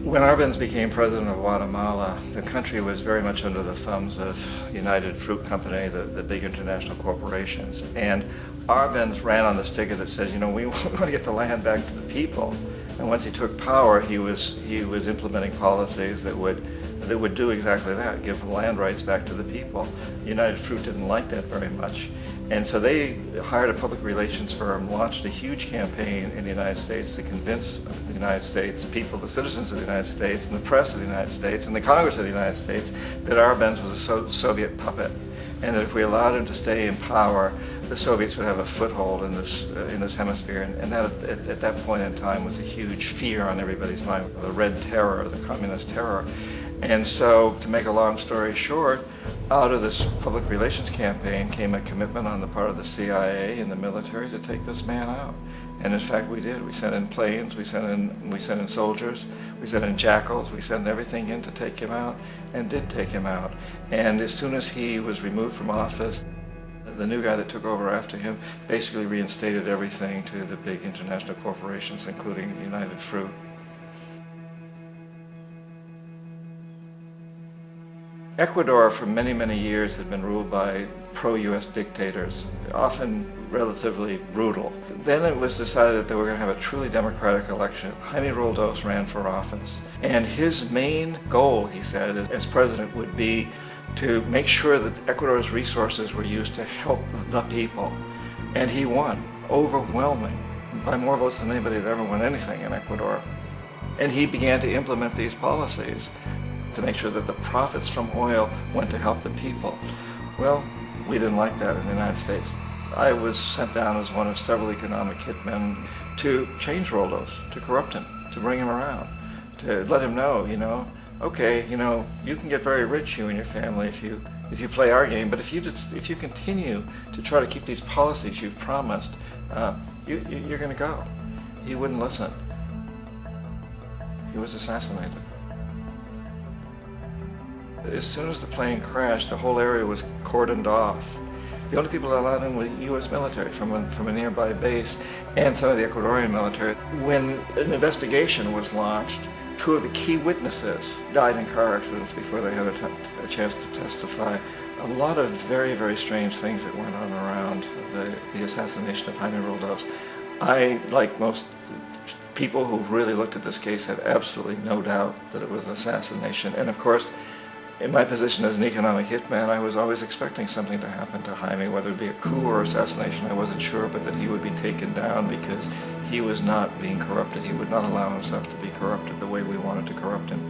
When Arbenz became president of Guatemala, the country was very much under the thumbs of United Fruit Company, the big international corporations. And Arbenz ran on this ticket that says, you know, we want to get the land back to the people. And once he took power, he was implementing policies that would do exactly that, give the land rights back to the people. United Fruit didn't like that very much. And so they hired a public relations firm, launched a huge campaign in the United States to convince the United States people, the citizens of the United States, and the press of the United States, and the Congress of the United States, that Arbenz was a Soviet puppet, and that if we allowed him to stay in power, the Soviets would have a foothold in this hemisphere. And that at that point in time was a huge fear on everybody's mind, the Red Terror, the Communist terror. And so, to make a long story short, out of this public relations campaign came a commitment on the part of the CIA and the military to take this man out. And in fact, we did. We sent in planes, we sent in soldiers, we sent in jackals, we sent everything in to take him out, and did take him out. And as soon as he was removed from office, the new guy that took over after him basically reinstated everything to the big international corporations, including United Fruit. Ecuador for many, many years had been ruled by pro-US dictators, often relatively brutal. Then it was decided that they were going to have a truly democratic election. Jaime Roldos ran for office. And his main goal, he said, as president would be to make sure that Ecuador's resources were used to help the people. And he won, overwhelming, by more votes than anybody had ever won anything in Ecuador. And he began to implement these policies to make sure that the profits from oil went to help the people. Well, we didn't like that in the United States. I was sent down as one of several economic hitmen to change Roldos, to corrupt him, to bring him around, to let him know, you know, okay, you know, you can get very rich, you and your family, if you play our game, but if you continue to try to keep these policies you've promised, you're going to go. He wouldn't listen. He was assassinated. As soon as the plane crashed, the whole area was cordoned off. The only people allowed in were U.S. military from a nearby base and some of the Ecuadorian military. When an investigation was launched, two of the key witnesses died in car accidents before they had a chance to testify. A lot of very, very strange things that went on around the assassination of Jaime Roldos. I, like most people who've really looked at this case, have absolutely no doubt that it was an assassination. And of course, in my position as an economic hitman, I was always expecting something to happen to Jaime, whether it be a coup or assassination, I wasn't sure, but that he would be taken down because he was not being corrupted. He would not allow himself to be corrupted the way we wanted to corrupt him.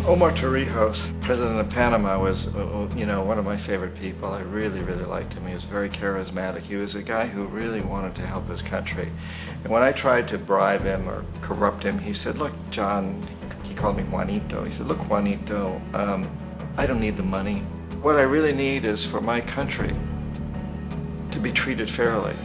Omar Torrijos, president of Panama, was, you know, one of my favorite people. I really, really liked him. He was very charismatic. He was a guy who really wanted to help his country. And when I tried to bribe him or corrupt him, he said, look, John, he called me Juanito. He said, look, Juanito, I don't need the money. What I really need is for my country to be treated fairly.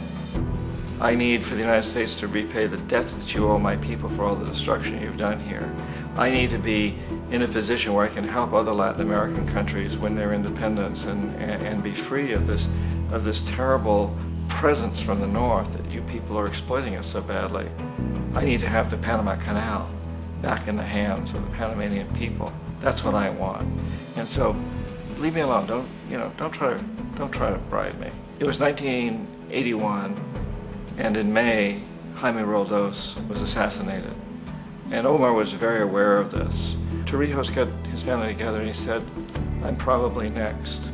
I need for the United States to repay the debts that you owe my people for all the destruction you've done here. I need to be in a position where I can help other Latin American countries win their independence and be free of this terrible presence from the north that you people are exploiting us so badly. I need to have the Panama Canal back in the hands of the Panamanian people. That's what I want. And so, leave me alone. Don't try to bribe me. It was 1981, and in May, Jaime Roldos was assassinated. And Omar was very aware of this. Torrijos got his family together and he said, I'm probably next,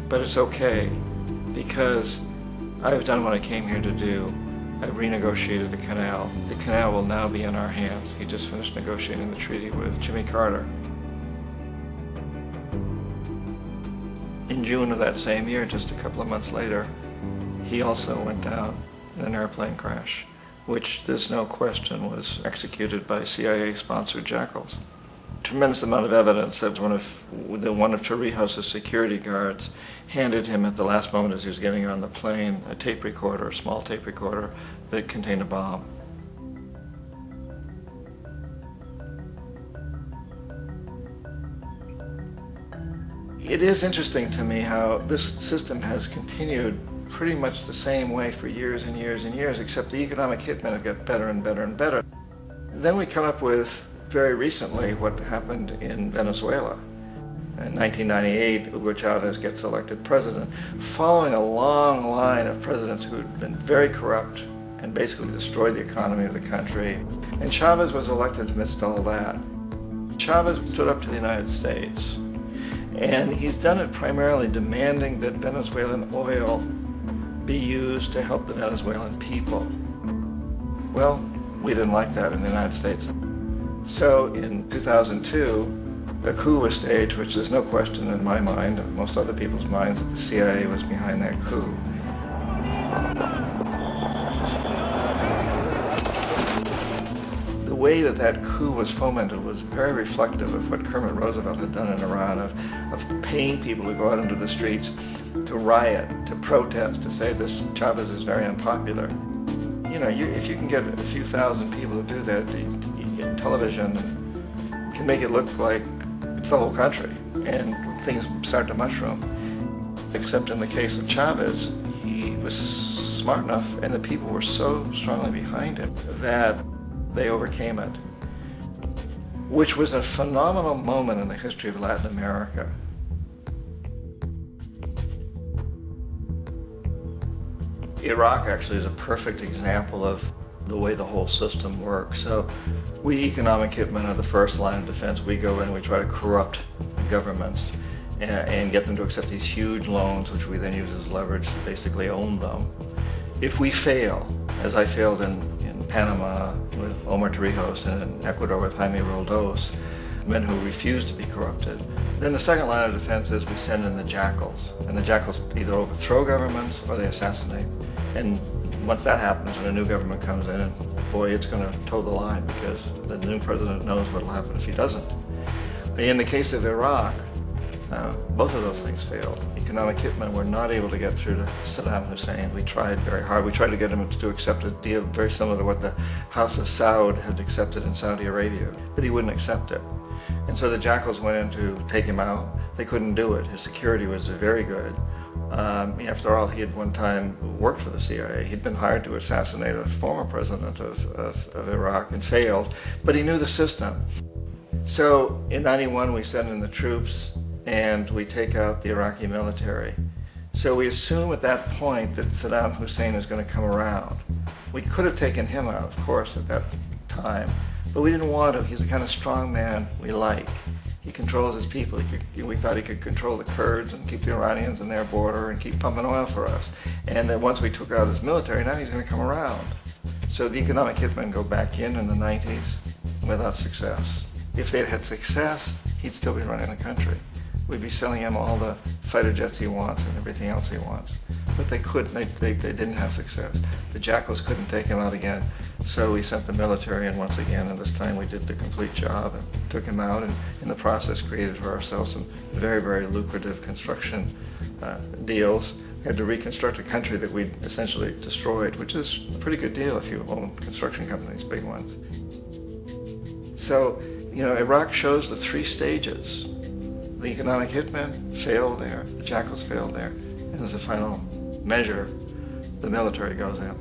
but it's okay because I've done what I came here to do. I've renegotiated the canal. The canal will now be in our hands. He just finished negotiating the treaty with Jimmy Carter. In June of that same year, just a couple of months later, he also went down in an airplane crash, which there's no question was executed by CIA-sponsored jackals. Tremendous amount of evidence that one of Torrijos' security guards handed him at the last moment as he was getting on the plane a tape recorder, a small tape recorder that contained a bomb. It is interesting to me how this system has continued pretty much the same way for years and years and years, except the economic hitmen have got better and better and better. Then we come up with, very recently, what happened in Venezuela. In 1998, Hugo Chavez gets elected president, following a long line of presidents who had been very corrupt and basically destroyed the economy of the country. And Chavez was elected amidst all that. Chavez stood up to the United States, and he's done it primarily demanding that Venezuelan oil be used to help the Venezuelan people. Well, we didn't like that in the United States. So in 2002, a coup was staged, which there's no question in my mind, and most other people's minds, that the CIA was behind that coup. The way that that coup was fomented was very reflective of what Kermit Roosevelt had done in Iran, of paying people to go out into the streets to riot, to protest, to say this Chavez is very unpopular. You know, if you can get a few thousand people to do that, television can make it look like it's the whole country, and things start to mushroom. Except in the case of Chavez, he was smart enough, and the people were so strongly behind him that they overcame it, which was a phenomenal moment in the history of Latin America. Iraq actually is a perfect example of the way the whole system works. So we economic hitmen are the first line of defense. We go in and we try to corrupt governments and get them to accept these huge loans, which we then use as leverage to basically own them. If we fail, as I failed in Panama with Omar Torrijos and in Ecuador with Jaime Roldos, men who refuse to be corrupted, then the second line of defense is we send in the jackals. And the jackals either overthrow governments or they assassinate. And once that happens and a new government comes in, and boy, it's going to toe the line, because the new president knows what will happen if he doesn't. In the case of Iraq, both of those things failed. Economic hitmen were not able to get through to Saddam Hussein. We tried very hard. We tried to get him to accept a deal very similar to what the House of Saud had accepted in Saudi Arabia, but he wouldn't accept it. And so the jackals went in to take him out. They couldn't do it. His security was very good. After all, he had one time worked for the CIA. He'd been hired to assassinate a former president of Iraq and failed, but he knew the system. So in '91, we send in the troops and we take out the Iraqi military. So we assume at that point that Saddam Hussein is going to come around. We could have taken him out, of course, at that time, but we didn't want to. He's the kind of strong man we like. He controls his people. We thought he could control the Kurds and keep the Iranians in their border and keep pumping oil for us. And that once we took out his military, now he's going to come around. So the economic hitmen go back in the 90s without success. If they'd had success, he'd still be running the country. We'd be selling him all the fighter jets he wants and everything else he wants. But they couldn't. They didn't have success. The jackals couldn't take him out again. So we sent the military in once again, and this time we did the complete job and took him out, and in the process created for ourselves some very, very lucrative construction deals. We had to reconstruct a country that we'd essentially destroyed, which is a pretty good deal if you own construction companies, big ones. So, you know, Iraq shows the three stages. The economic hitmen failed there, the jackals failed there, and as a final measure, the military goes in.